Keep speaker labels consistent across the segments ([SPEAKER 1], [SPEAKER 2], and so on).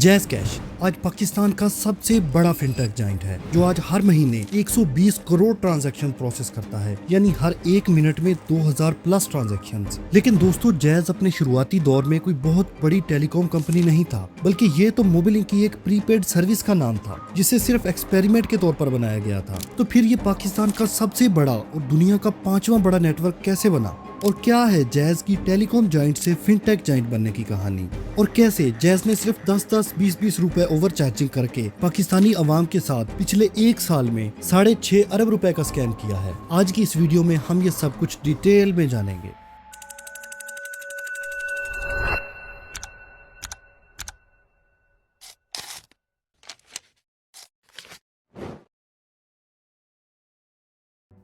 [SPEAKER 1] Jazz cash आज पाकिस्तान का सबसे बड़ा फिनटेक जाइंट है जो आज हर महीने 120 करोड़ ट्रांजैक्शन प्रोसेस करता है, यानी हर एक मिनट में 2000 प्लस ट्रांजैक्शंस। लेकिन दोस्तों, जैज़ अपने शुरुआती दौर में कोई बहुत बड़ी टेलीकॉम कंपनी नहीं था, बल्कि ये तो मोबिलिंक की एक प्रीपेड सर्विस का नाम था जिसे सिर्फ एक्सपेरिमेंट के तौर पर बनाया गया था। तो फिर ये पाकिस्तान का सबसे बड़ा और दुनिया का 5वां बड़ा नेटवर्क कैसे बना? और क्या है जैज़ की टेलीकॉम जाइंट से फिनटेक जाइंट बनने की कहानी? और कैसे जैज़ ने सिर्फ 10-10, 20-20 रुपए ओवर चार्जिंग करके पाकिस्तानी अवाम के साथ पिछले एक साल में 6.5 अरब रुपए का स्कैम किया है? आज की इस वीडियो में हम ये सब कुछ डिटेल में जानेंगे।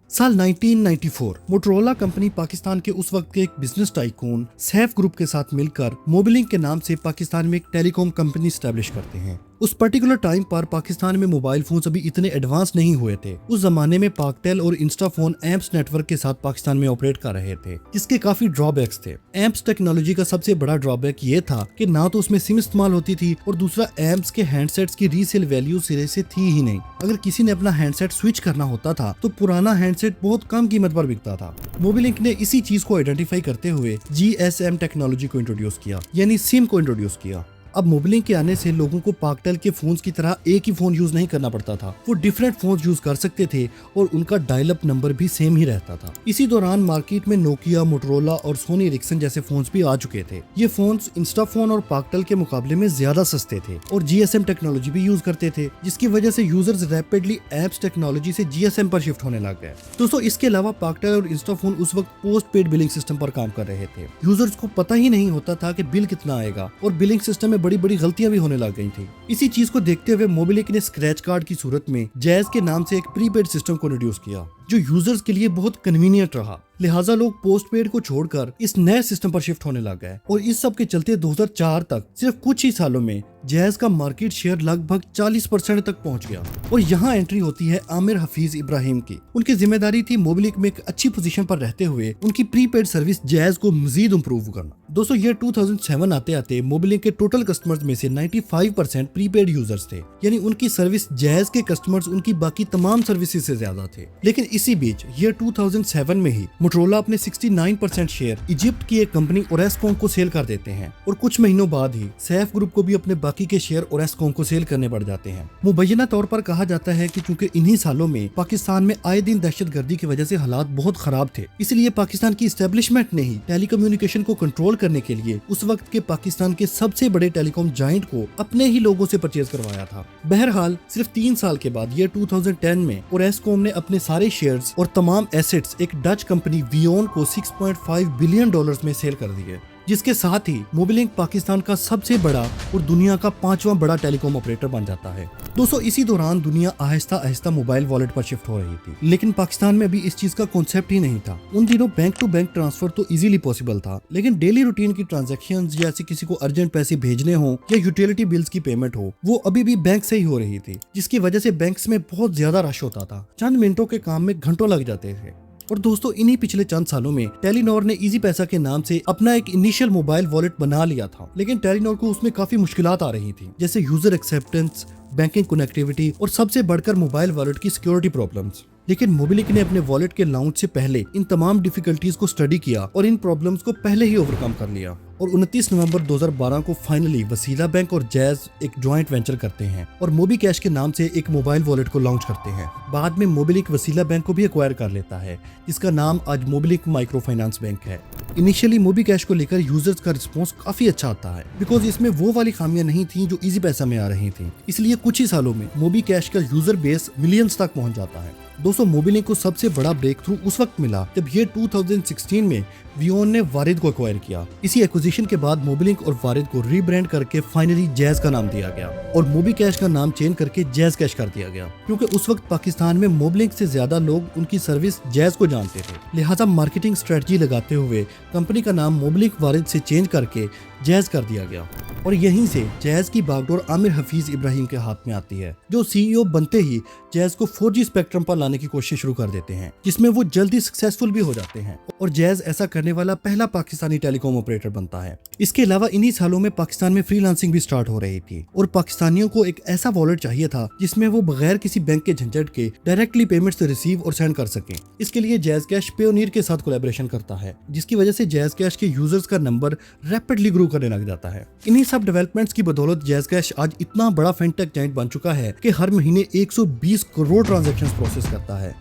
[SPEAKER 1] साल 1994 मोटरोला कंपनी पाकिस्तान के उस वक्त के एक बिजनेस टाइकून सैफ ग्रुप के साथ मिलकर मोबिलिंक के नाम से पाकिस्तान में एक टेलीकॉम कंपनी स्टैब्लिश करते हैं। उस पर्टिकुलर टाइम पर पाकिस्तान में मोबाइल फोन्स अभी इतने एडवांस नहीं हुए थे। उस जमाने में पाकटेल और इंस्टाफोन एम्प्स नेटवर्क के साथ पाकिस्तान में ऑपरेट कर रहे थे, जिसके काफी ड्रॉबैक्स थे। एम्प्स टेक्नोलॉजी का सबसे बड़ा ड्रॉबैक ये था कि ना तो उसमें सिम इस्तेमाल होती थी और दूसरा एम्प्स के हैंडसेट्स की रीसेल वैल्यू सिरे से थी ही नहीं। अगर किसी ने अपना हैंडसेट स्विच करना होता था तो पुराना हैंडसेट बहुत कम कीमत पर बिकता था। मोबिलिंक ने इसी चीज को आइडेंटिफाई करते हुए GSM टेक्नोलॉजी को इंट्रोड्यूस किया, यानी सिम को इंट्रोड्यूस किया। अब मोबिलिंक के आने से लोगों को पाकटेल के फोन्स की तरह एक ही फोन यूज नहीं करना पड़ता था, वो डिफरेंट फोन्स यूज कर सकते थे और उनका डायल अप नंबर भी सेम ही रहता था। इसी दौरान मार्केट में नोकिया, मोटरोला और सोनी एरिक्सन जैसे फोन्स भी आ चुके थे। ये फोन्स इंस्टाफोन और पाकटेल के मुकाबले में ज्यादा सस्ते थे और GSM टेक्नोलॉजी भी यूज करते थे, जिसकी वजह से यूजर्स रैपिडली एप्स टेक्नोलॉजी से GSM पर शिफ्ट होने लग गए। दोस्तों, इसके अलावा पाकटेल और इंस्टाफोन उस वक्त पोस्ट पेड बिलिंग सिस्टम पर काम कर रहे थे। यूजर्स को पता ही नहीं होता था कि बिल कितना आएगा और बिलिंग सिस्टम में बड़ी बड़ी गलतियां भी होने लग गई थी। इसी चीज को देखते हुए मोबिलिंक ने स्क्रैच कार्ड की सूरत में जैज़ के नाम से एक प्रीपेड सिस्टम को इंट्रोड्यूस किया, जो यूजर्स के लिए बहुत कन्वीनियंट रहा। लिहाजा लोग पोस्ट पेड को छोड़कर इस नए सिस्टम पर शिफ्ट होने लग गए और इस सब के चलते 2004 तक सिर्फ कुछ ही सालों में जैज़ का मार्केट शेयर लगभग 40% तक पहुंच गया। और यहाँ एंट्री होती है आमिर हफीज इब्राहिम की। उनकी जिम्मेदारी थी मोबिलिंक में एक अच्छी पोजीशन पर रहते हुए उनकी प्रीपेड सर्विस जैज़ को मजीद इम्प्रूव करना। दोस्तों, ये 2007 आते आते मोबिलिंक के टोटल कस्टमर्स में से 95% प्रीपेड यूजर्स थे, यानी उनकी सर्विस जैज़ के कस्टमर्स उनकी बाकी तमाम सर्विसेज से ज्यादा थे। लेकिन इसी बीच ये 2007 में ही मोटरोला अपने 69% शेयर इजिप्ट की एक कंपनी ओरेस्कॉम को सेल कर देते हैं और कुछ महीनों बाद ही सैफ ग्रुप को भी अपने बाकी के शेयर ओरेस्कॉम को सेल करने पड़ जाते हैं। मुबैना तौर पर कहा जाता है कि चूंकि इन्हीं सालों में पाकिस्तान में आए दिन दहशतगर्दी की वजह से हालात बहुत खराब थे, इसलिए पाकिस्तान की एस्टेब्लिशमेंट ने ही टेलीकम्युनिकेशन को कंट्रोल करने के लिए उस वक्त के पाकिस्तान के सबसे बड़े टेलीकॉम जाइंट को अपने ही लोगों से परचेज करवाया था। बहरहाल सिर्फ 3 साल के बाद ये 2010 में ओरेस्कॉम ने अपने सारे शेयर्स और तमाम एसेट्स एक डच कंपनी वियोन को $6.5 बिलियन में सेल कर दिए, जिसके साथ ही मोबिलिंक पाकिस्तान का सबसे बड़ा और दुनिया का 5वां बड़ा टेलीकॉम ऑपरेटर बन जाता है। दोस्तों, इसी दौरान दुनिया आहिस्ता आहिस्ता मोबाइल वॉलेट पर शिफ्ट हो रही थी, लेकिन पाकिस्तान में अभी इस चीज का कॉन्सेप्ट ही नहीं था। उन दिनों बैंक टू बैंक ट्रांसफर तो इजीली पॉसिबल था, लेकिन डेली रूटीन की ट्रांजैक्शंस जैसे किसी को अर्जेंट पैसे भेजने हो या यूटिलिटी बिल्स की पेमेंट हो, वो अभी भी बैंक से ही हो रही थी, जिसकी वजह से बैंक्स में बहुत ज्यादा रश होता था। चंद मिनटों के काम में घंटों लग जाते थे। और दोस्तों, इन्हीं पिछले चंद सालों में टेलीनॉर ने इजी पैसा के नाम से अपना एक इनिशियल मोबाइल वॉलेट बना लिया था, लेकिन टेलीनॉर को उसमें काफी मुश्किलात आ रही थी, जैसे यूजर एक्सेप्टेंस, बैंकिंग कनेक्टिविटी और सबसे बढ़कर मोबाइल वॉलेट की सिक्योरिटी प्रॉब्लम्स। लेकिन मोबिलिंक ने अपने वॉलेट के लॉन्च से पहले इन तमाम डिफिकल्टीज को स्टडी किया और इन प्रॉब्लम्स को पहले ही ओवरकम कर लिया और 29 नवंबर 2012 को फाइनली वसीला बैंक और जैज़ एक जॉइंट वेंचर करते हैं और मोबी कैश के नाम से एक मोबाइल वॉलेट को लॉन्च करते हैं। बाद में मोबिलिंक वसीला बैंक को भी एक्वायर कर लेता है, जिसका नाम आज मोबिलिंक माइक्रो फाइनेंस बैंक है। इनिशियली मोबी कैश को लेकर यूजर्स का रिस्पॉन्स काफी अच्छा आता है, बिकॉज इसमें वो वाली खामियां नहीं थी जो इजी पैसा में आ रही थी। इसलिए कुछ ही सालों में मोबी कैश का यूजर बेस मिलियंस तक पहुंच जाता है। दोस्तों, मोबिलिंक को सबसे बड़ा ब्रेक थ्रू उस वक्त मिला जब ये 2016 में वियोन ने वारिद को एक्वायर किया। इसी एक्विजिशन के बाद मोबिलिंक और वारिद को रीब्रांड करके फाइनली जैज़ का नाम दिया गया और मोबी कैश का नाम चेंज करके जैज़ कैश कर दिया गया, क्योंकि उस वक्त पाकिस्तान में मोबिलिंक से ज्यादा लोग उनकी सर्विस जैज़ को जानते थे। लिहाजा मार्केटिंग स्ट्रेटजी लगाते हुए कंपनी का नाम मोबिलिंक वारिद से चेंज करके जैज कर दिया गया और यहीं से जैज की बागडोर आमिर हफीज इब्राहिम के हाथ में आती है, जो सीईओ बनते ही जैज को 4G स्पेक्ट्रम पर लाने की कोशिश शुरू कर देते हैं, जिसमें वो जल्दी सक्सेसफुल भी हो जाते हैं और जैज ऐसा करने वाला पहला पाकिस्तानी टेलीकॉम ऑपरेटर बनता है। इसके अलावा इन्हीं सालों में पाकिस्तान में फ्रीलांसिंग भी स्टार्ट हो रही थी और पाकिस्तानियों को एक ऐसा वॉलेट चाहिए था जिसमें वो बगैर किसी बैंक के झंझट के डायरेक्टली पेमेंट्स रिसीव और सेंड कर सकें। इसके लिए जैज कैश पेयोनियर के साथ कोलैबोरेशन करता है, जिसकी वजह से जैज कैश के यूजर्स का नंबर रैपिडली ग्रो करने लग जाता है। इन्हीं सब डेवलपमेंट्स की बदौलत जैज कैश आज इतना बड़ा फिनटेक जायंट बन चुका है कि हर महीने 120 करोड़ ट्रांजैक्शंस प्रोसेस करता है।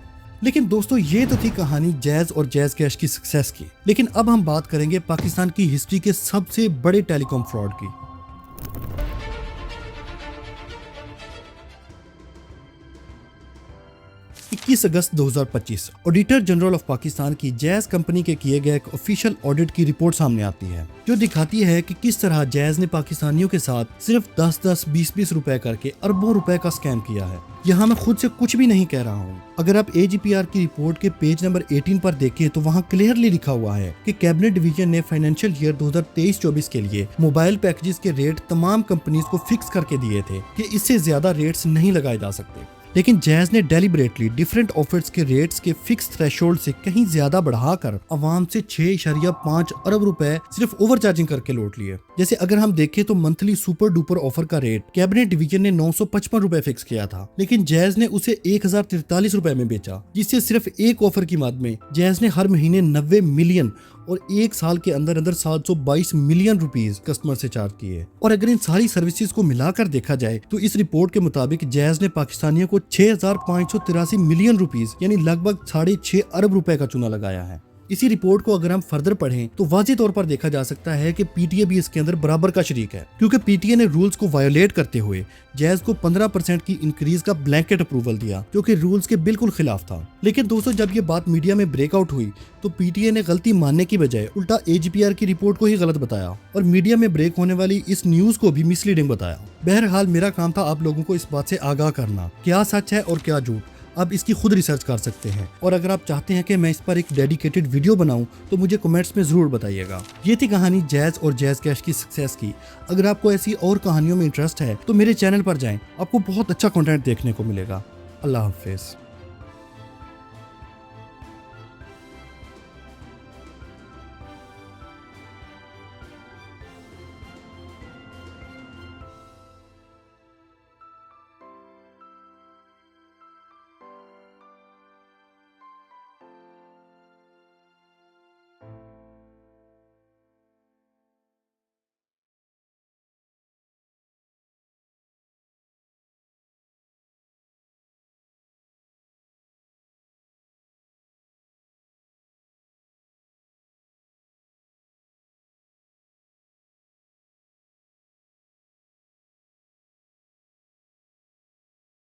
[SPEAKER 1] लेकिन दोस्तों, ये तो थी कहानी जैज और जैज कैश की सक्सेस की। लेकिन अब हम बात करेंगे पाकिस्तान की हिस्ट्री के सबसे बड़े टेलीकॉम फ्रॉड की। 21 अगस्त 2025 ऑडिटर जनरल ऑफ पाकिस्तान की जैज कंपनी के किए गए एक ऑफिशियल ऑडिट की रिपोर्ट सामने आती है, जो दिखाती है कि किस तरह जैज ने पाकिस्तानियों के साथ सिर्फ 10-10, 20-20 रुपए करके अरबों रुपए का स्कैम किया है। यहाँ मैं खुद से कुछ भी नहीं कह रहा हूँ। अगर आप AGPR की रिपोर्ट के पेज नंबर 18 पर देखें तो वहाँ क्लियरली लिखा हुआ है कि कैबिनेट डिवीजन ने फाइनेंशियल ईयर 2023-24 के लिए मोबाइल पैकेजेस के रेट तमाम कंपनीज को फिक्स करके दिए थे कि इससे ज्यादा रेट्स नहीं लगाए जा सकते। लेकिन जैज ने डेलिबरेटली डिफरेंट ऑफर्स के रेट्स के फिक्स थ्रेशोल्ड से कहीं ज्यादा बढ़ाकर अवाम से 6.5 अरब रुपए सिर्फ ओवर चार्जिंग करके लौट लिए। जैसे अगर हम देखें तो मंथली सुपर डुपर ऑफर का रेट कैबिनेट डिवीजन ने 955 रुपए फिक्स किया था, लेकिन जैज ने उसे 1043 रुपए में बेचा, जिससे सिर्फ एक ऑफर की मद में जैज ने हर महीने 90 मिलियन और एक साल के अंदर अंदर 722 मिलियन रुपीस कस्टमर से चार्ज किए। और अगर इन सारी सर्विसेज को मिलाकर देखा जाए तो इस रिपोर्ट के मुताबिक जैज ने पाकिस्तानियों को 6,583 मिलियन रुपीस यानी लगभग 6.5 अरब रुपए का चूना लगाया है। इसी रिपोर्ट को अगर हम फर्दर पढ़ें तो वाज़ेह तौर पर देखा जा सकता है कि पीटीए भी इसके अंदर बराबर का शरीक है, क्योंकि पीटीए ने रूल्स को वायोलेट करते हुए जैज को 15% की इंक्रीज का ब्लैंकेट अप्रूवल दिया, जो कि रूल्स के बिल्कुल खिलाफ था। लेकिन दोस्तों, जब ये बात मीडिया में ब्रेकआउट हुई तो पीटीए ने गलती मानने की बजाय उल्टा AGPR की रिपोर्ट को ही गलत बताया और मीडिया में ब्रेक होने वाली इस न्यूज को भी मिसलीडिंग बताया। बहरहाल मेरा काम था आप लोगों को इस बात से आगाह करना, क्या सच है और क्या झूठ। आप इसकी खुद रिसर्च कर सकते हैं और अगर आप चाहते हैं कि मैं इस पर एक डेडिकेटेड वीडियो बनाऊं तो मुझे कमेंट्स में जरूर बताइएगा। ये थी कहानी जैज और जैज कैश की सक्सेस की। अगर आपको ऐसी और कहानियों में इंटरेस्ट है तो मेरे चैनल पर जाएं, आपको बहुत अच्छा कंटेंट देखने को मिलेगा। अल्लाह हाफिज।